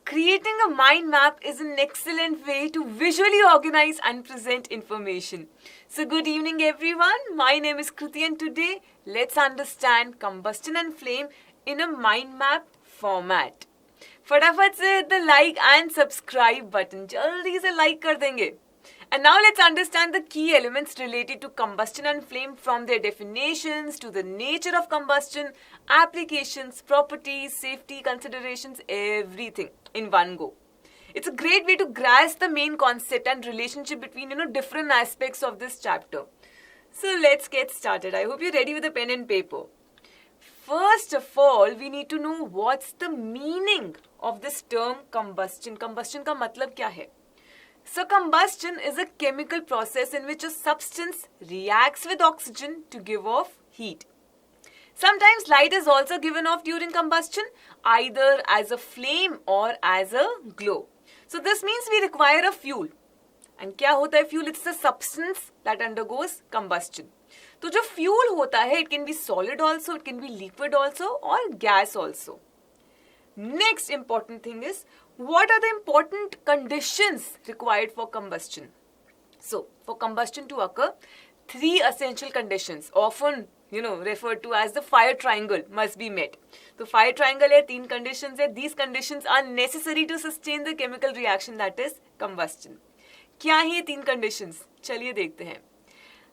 Creating a mind map is an excellent way to visually organize and present information. So good evening everyone, my name is Kriti and today let's understand combustion and flame in a mind map format. फटाफट से hit the like and subscribe button, जल्दी से like कर देंगे. And now let's understand the key elements related to combustion and flame from their definitions to the nature of combustion, applications, properties, safety considerations, everything in one go. It's a great way to grasp the main concept and relationship between different aspects of this chapter. So let's get started. I hope you're ready with a pen and paper. First of all, we need to know what's the meaning of this term combustion. Combustion का मतलब क्या है? So combustion is a chemical process in which a substance reacts with oxygen to give off heat. Sometimes light is also given off during combustion, either as a flame or as a glow. So this means we require a fuel. And क्या होता है fuel? It's a substance that undergoes combustion. तो जो fuel होता है, it can be solid also, it can be liquid also, or gas also. Next important thing is, what are the important conditions required for combustion? So, for combustion to occur, three essential conditions, often referred to as the fire triangle, must be met. So, fire triangle है, तीन conditions है. These conditions are necessary to sustain the chemical reaction, that is combustion. क्या है ये तीन conditions? चलिए देखते हैं.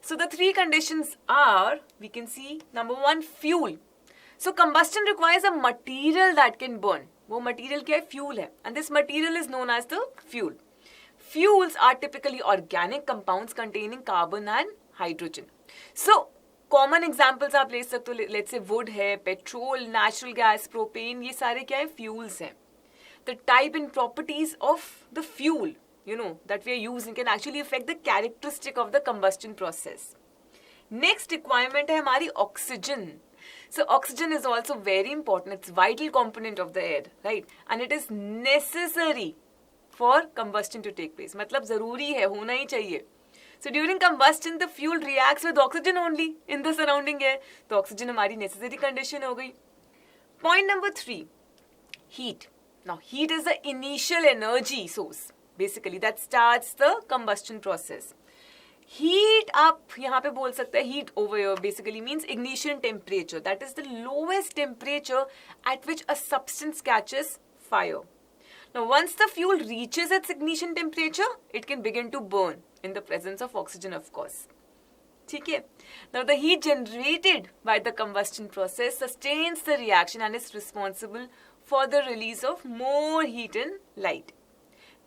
So, the three conditions are, we can see, number one, fuel. So combustion requires a material that can burn. वो material क्या है? Fuel है. And this material is known as the fuel. Fuels are typically organic compounds containing carbon and hydrogen. So common examples आप ले सकते हो. Let's say wood है, petrol, natural gas, propane. ये सारे क्या है? Fuels हैं. The type and properties of the fuel, that we are using can actually affect the characteristic of the combustion process. Next requirement है हमारी oxygen. So oxygen is also very important. It's vital component of the air, right? And it is necessary for combustion to take place. मतलब ज़रूरी है, होना ही चाहिए. So during combustion, the fuel reacts with oxygen only in the surrounding air. तो oxygen हमारी necessary condition हो गई. Point number 3, heat. Now heat is the initial energy source, basically, that starts the combustion process. Heat आप यहाँ पे बोल सकते हैं heat over here basically means ignition temperature. That is the lowest temperature at which a substance catches fire. Now once the fuel reaches its ignition temperature, it can begin to burn in the presence of oxygen, of course. ठीक है? Now the heat generated by the combustion process sustains the reaction and is responsible for the release of more heat and light.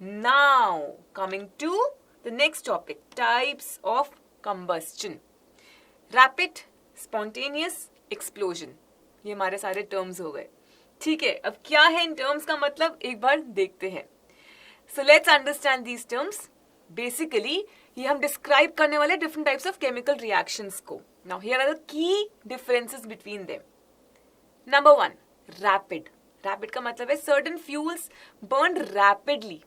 Now coming to the next topic, types of combustion. Rapid, spontaneous, explosion. ये हमारे सारे terms हो गए. ठीक है, अब क्या है इन terms का मतलब एक बार देखते हैं. So let's understand these terms. Basically, ये हम describe करने वाले different types of chemical reactions को. Now here are the key differences between them. Number 1, rapid. Rapid का मतलब है certain fuels burn rapidly.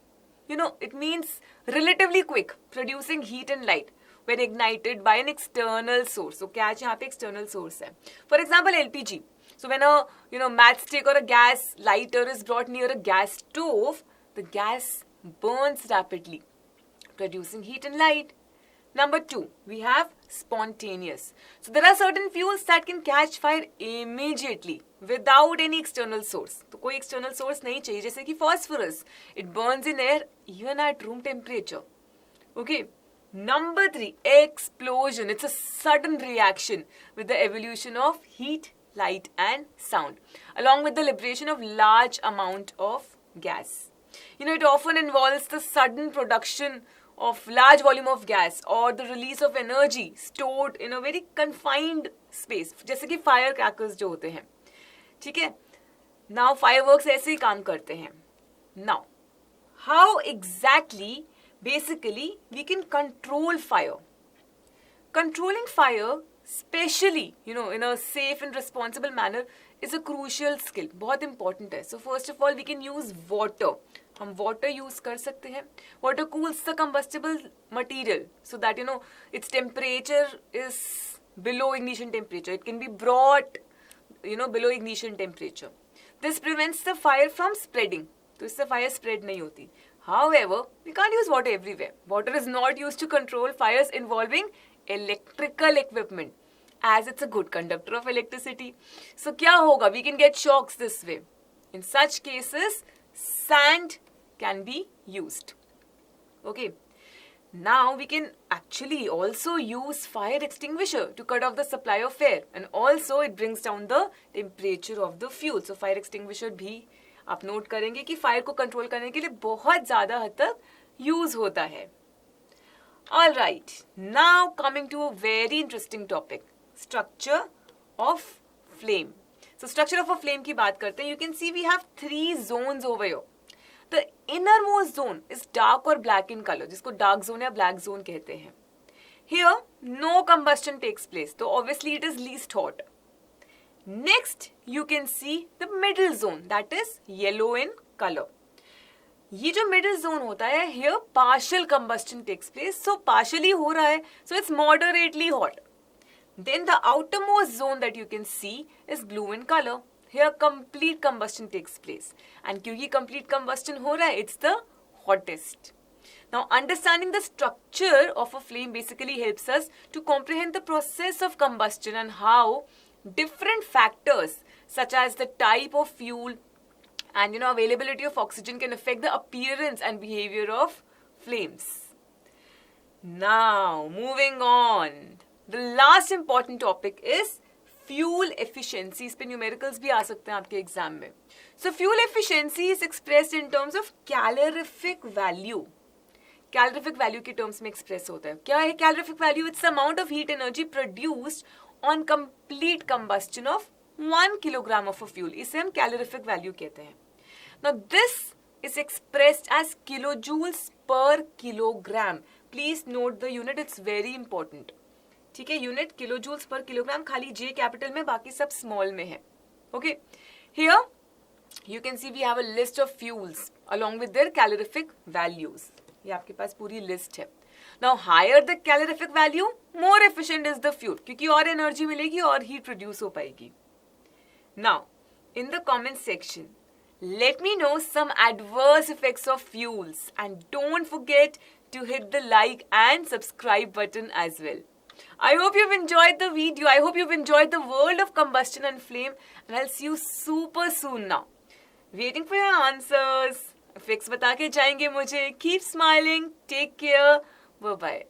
It means relatively quick, producing heat and light when ignited by an external source. So, क्या यहाँ पे external source है? For example, LPG. So, when a matchstick or a gas lighter is brought near a gas stove, the gas burns rapidly, producing heat and light. Number 2, we have spontaneous. So there are certain fuels that can catch fire immediately without any external source. तो कोई external source नहीं चाहिए, जैसे कि phosphorus. It burns in air even at room temperature. Okay. Number 3, explosion. It's a sudden reaction with the evolution of heat, light and sound, along with the liberation of large amount of gas. It often involves the sudden production of large volume of gas or the release of energy stored in a very confined space, जैसे कि fire crackers जो होते हैं. ठीक है? Now fireworks ऐसे ही काम करते हैं. Now, how exactly, basically, we can control fire? Controlling fire, especially, in a safe and responsible manner, is a crucial skill. बहुत important है. So first of all, we can use water. हम water use कर सकते हैं. Water cools the combustible material so that its temperature is below ignition temperature. It can be brought below ignition temperature. This prevents the fire from spreading. तो इससे fire spread नहीं होती. However, we can't use water everywhere. Water is not used to control fires involving electrical equipment, as it's a good conductor of electricity. So क्या होगा? We can get shocks this way. In such cases, sand can be used. Okay. Now we can actually also use fire extinguisher to cut off the supply of air, and also it brings down the temperature of the fuel. So fire extinguisher भी आप note करेंगे कि fire को control करने के लिए बहुत ज़्यादा हद तक यूज होता है. All right, now coming to a very interesting topic, structure of flame. So structure of a flame की बात करते हैं. You can see we have 3 zones over here. The innermost zone is dark or black in color, जिसको dark zone या black zone कहते हैं. Here, no combustion takes place, so obviously it is least hot. Next, you can see the middle zone, that is yellow in color. ये जो middle zone होता है, here partial combustion takes place, so partially हो रहा है, so it's moderately hot. Then the outermost zone that you can see is blue in color. Here complete combustion takes place, and क्योंकि complete combustion हो रहा है, it's the hottest. Now understanding the structure of a flame basically helps us to comprehend the process of combustion and how different factors such as the type of fuel and availability of oxygen can affect the appearance and behavior of flames. Now moving on, the last important topic is fuel efficiency. इस पे numericals भी आ सकते हैं आपके exam में. So fuel efficiency is expressed in terms of calorific value. Calorific value के terms में express होता है. क्या है calorific value? It's amount of heat energy produced on complete combustion of 1 kilogram of a fuel. इसे हम calorific value कहते हैं. Now this is expressed as kilojoules per kilogram. Please note the unit, it's very important. ठीक है, unit किलोजूल्स per kilogram, खाली J capital में, बाकी सब स्मॉल में है. Okay, here you can see we have a list of fuels along with their calorific values. ये आपके पास पूरी लिस्ट है. Now higher the calorific value, more efficient is the fuel, क्योंकि और एनर्जी मिलेगी और हीट प्रोड्यूस हो पाएगी. Now in the comment section let me know some adverse effects of fuels, and don't forget to hit the like and subscribe button as well. I hope you've enjoyed the video. I hope you've enjoyed the world of combustion and flame, and I'll see you super soon now. Waiting for your answers. Fix बता के जाएंगे मुझे. Keep smiling. Take care. Bye bye.